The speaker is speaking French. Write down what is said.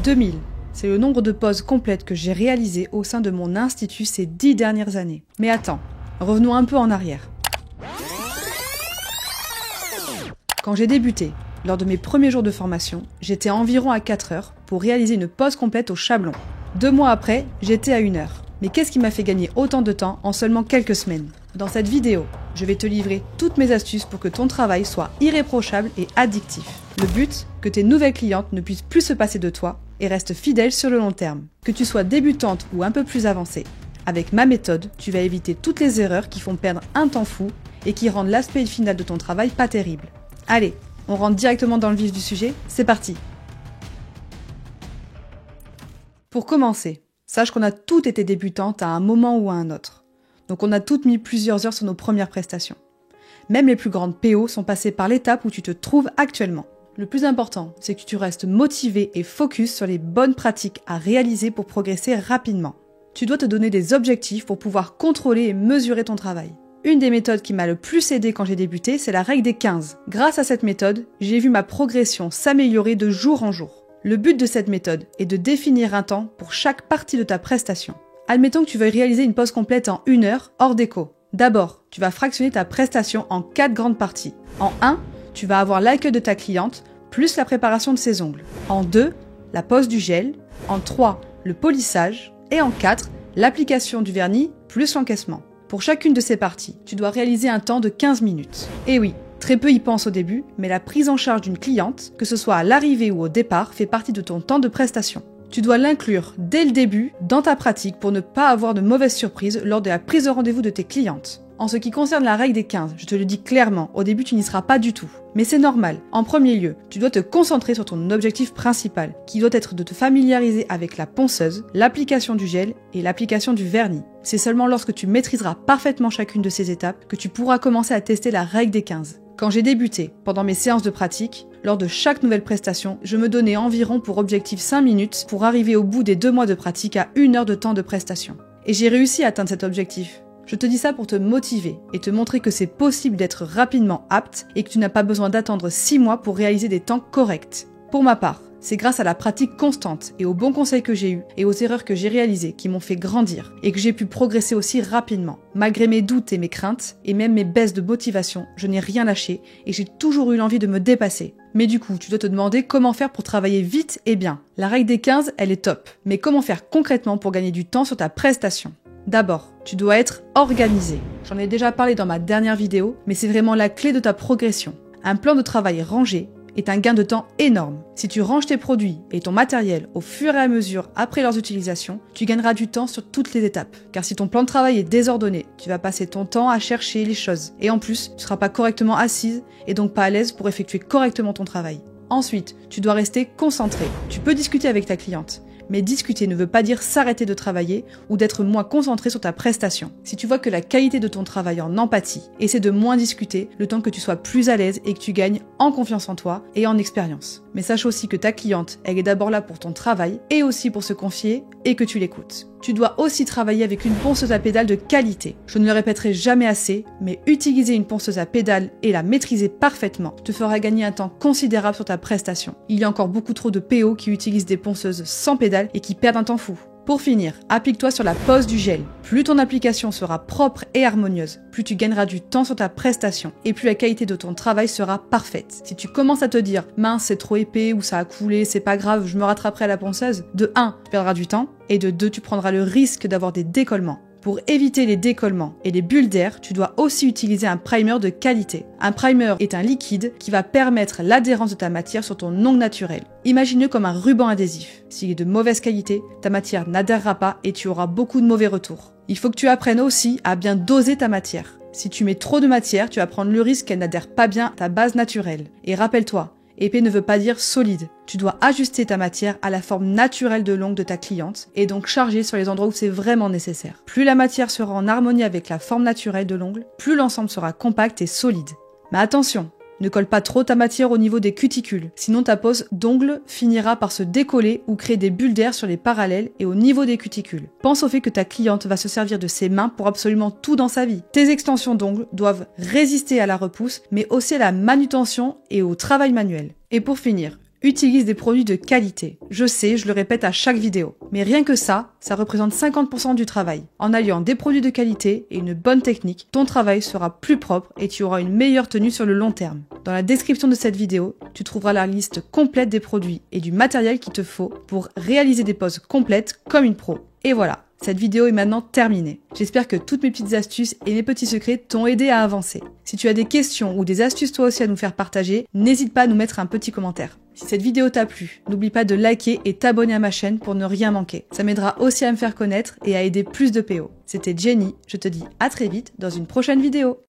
2000, c'est le nombre de pauses complètes que j'ai réalisées au sein de mon institut ces 10 dernières années. Mais attends, revenons un peu en arrière. Quand j'ai débuté, lors de mes premiers jours de formation, j'étais environ à 4 heures pour réaliser une pause complète au Chablon. 2 mois après, j'étais à 1 heure. Mais qu'est-ce qui m'a fait gagner autant de temps en seulement quelques semaines? Dans cette vidéo, je vais te livrer toutes mes astuces pour que ton travail soit irréprochable et addictif. Le but, que tes nouvelles clientes ne puissent plus se passer de toi et restent fidèles sur le long terme. Que tu sois débutante ou un peu plus avancée, avec ma méthode, tu vas éviter toutes les erreurs qui font perdre un temps fou et qui rendent l'aspect final de ton travail pas terrible. Allez, on rentre directement dans le vif du sujet, c'est parti! Pour commencer, sache qu'on a toutes été débutantes à un moment ou à un autre. Donc on a toutes mis plusieurs heures sur nos premières prestations. Même les plus grandes PO sont passées par l'étape où tu te trouves actuellement. Le plus important, c'est que tu restes motivé et focus sur les bonnes pratiques à réaliser pour progresser rapidement. Tu dois te donner des objectifs pour pouvoir contrôler et mesurer ton travail. Une des méthodes qui m'a le plus aidé quand j'ai débuté, c'est la règle des 15. Grâce à cette méthode, j'ai vu ma progression s'améliorer de jour en jour. Le but de cette méthode est de définir un temps pour chaque partie de ta prestation. Admettons que tu veuilles réaliser une pause complète en 1 heure hors déco. D'abord, tu vas fractionner ta prestation en 4 grandes parties. En 1, tu vas avoir l'accueil de ta cliente, plus la préparation de ses ongles. En 2, la pose du gel. En 3, le polissage. Et en 4, l'application du vernis plus l'encaissement. Pour chacune de ces parties, tu dois réaliser un temps de 15 minutes. Et oui, très peu y pensent au début, mais la prise en charge d'une cliente, que ce soit à l'arrivée ou au départ, fait partie de ton temps de prestation. Tu dois l'inclure dès le début dans ta pratique pour ne pas avoir de mauvaises surprises lors de la prise de rendez-vous de tes clientes. En ce qui concerne la règle des 15, je te le dis clairement, au début tu n'y seras pas du tout. Mais c'est normal. En premier lieu, tu dois te concentrer sur ton objectif principal, qui doit être de te familiariser avec la ponceuse, l'application du gel et l'application du vernis. C'est seulement lorsque tu maîtriseras parfaitement chacune de ces étapes que tu pourras commencer à tester la règle des 15. Quand j'ai débuté, pendant mes séances de pratique, lors de chaque nouvelle prestation, je me donnais environ pour objectif 5 minutes pour arriver au bout des 2 mois de pratique à 1 heure de temps de prestation. Et j'ai réussi à atteindre cet objectif. Je te dis ça pour te motiver et te montrer que c'est possible d'être rapidement apte et que tu n'as pas besoin d'attendre 6 mois pour réaliser des temps corrects. Pour ma part, c'est grâce à la pratique constante et aux bons conseils que j'ai eus et aux erreurs que j'ai réalisées qui m'ont fait grandir et que j'ai pu progresser aussi rapidement. Malgré mes doutes et mes craintes, et même mes baisses de motivation, je n'ai rien lâché et j'ai toujours eu l'envie de me dépasser. Mais du coup, tu dois te demander comment faire pour travailler vite et bien. La règle des 15, elle est top. Mais comment faire concrètement pour gagner du temps sur ta prestation ? D'abord, tu dois être organisé. J'en ai déjà parlé dans ma dernière vidéo, mais c'est vraiment la clé de ta progression. Un plan de travail rangé est un gain de temps énorme. Si tu ranges tes produits et ton matériel au fur et à mesure après leur utilisation, tu gagneras du temps sur toutes les étapes. Car si ton plan de travail est désordonné, tu vas passer ton temps à chercher les choses. Et en plus, tu ne seras pas correctement assise et donc pas à l'aise pour effectuer correctement ton travail. Ensuite, tu dois rester concentré. Tu peux discuter avec ta cliente. Mais discuter ne veut pas dire s'arrêter de travailler ou d'être moins concentré sur ta prestation. Si tu vois que la qualité de ton travail en empathie, essaie de moins discuter le temps que tu sois plus à l'aise et que tu gagnes en confiance en toi et en expérience. Mais sache aussi que ta cliente, elle est d'abord là pour ton travail et aussi pour se confier et que tu l'écoutes. Tu dois aussi travailler avec une ponceuse à pédales de qualité. Je ne le répéterai jamais assez, mais utiliser une ponceuse à pédales et la maîtriser parfaitement te fera gagner un temps considérable sur ta prestation. Il y a encore beaucoup trop de PO qui utilisent des ponceuses sans pédales et qui perdent un temps fou. Pour finir, applique-toi sur la pose du gel. Plus ton application sera propre et harmonieuse, plus tu gagneras du temps sur ta prestation et plus la qualité de ton travail sera parfaite. Si tu commences à te dire « mince, c'est trop épais ou ça a coulé, c'est pas grave, je me rattraperai à la ponceuse », de 1, tu perdras du temps et de 2, tu prendras le risque d'avoir des décollements. Pour éviter les décollements et les bulles d'air, tu dois aussi utiliser un primer de qualité. Un primer est un liquide qui va permettre l'adhérence de ta matière sur ton ongle naturel. Imagine-le comme un ruban adhésif. S'il est de mauvaise qualité, ta matière n'adhérera pas et tu auras beaucoup de mauvais retours. Il faut que tu apprennes aussi à bien doser ta matière. Si tu mets trop de matière, tu vas prendre le risque qu'elle n'adhère pas bien à ta base naturelle. Et rappelle-toi, épais ne veut pas dire solide. Tu dois ajuster ta matière à la forme naturelle de l'ongle de ta cliente et donc charger sur les endroits où c'est vraiment nécessaire. Plus la matière sera en harmonie avec la forme naturelle de l'ongle, plus l'ensemble sera compact et solide. Mais attention, ne colle pas trop ta matière au niveau des cuticules, sinon ta pose d'ongle finira par se décoller ou créer des bulles d'air sur les parallèles et au niveau des cuticules. Pense au fait que ta cliente va se servir de ses mains pour absolument tout dans sa vie. Tes extensions d'ongles doivent résister à la repousse, mais aussi à la manutention et au travail manuel. Et pour finir, Utilise des produits de qualité. Je sais, je le répète à chaque vidéo. Mais rien que ça représente 50% du travail. En alliant des produits de qualité et une bonne technique, ton travail sera plus propre et tu auras une meilleure tenue sur le long terme. Dans la description de cette vidéo, tu trouveras la liste complète des produits et du matériel qu'il te faut pour réaliser des poses complètes comme une pro. Et voilà, cette vidéo est maintenant terminée. J'espère que toutes mes petites astuces et mes petits secrets t'ont aidé à avancer. Si tu as des questions ou des astuces toi aussi à nous faire partager, n'hésite pas à nous mettre un petit commentaire. Si cette vidéo t'a plu, n'oublie pas de liker et t'abonner à ma chaîne pour ne rien manquer. Ça m'aidera aussi à me faire connaître et à aider plus de PO. C'était Jenny, je te dis à très vite dans une prochaine vidéo.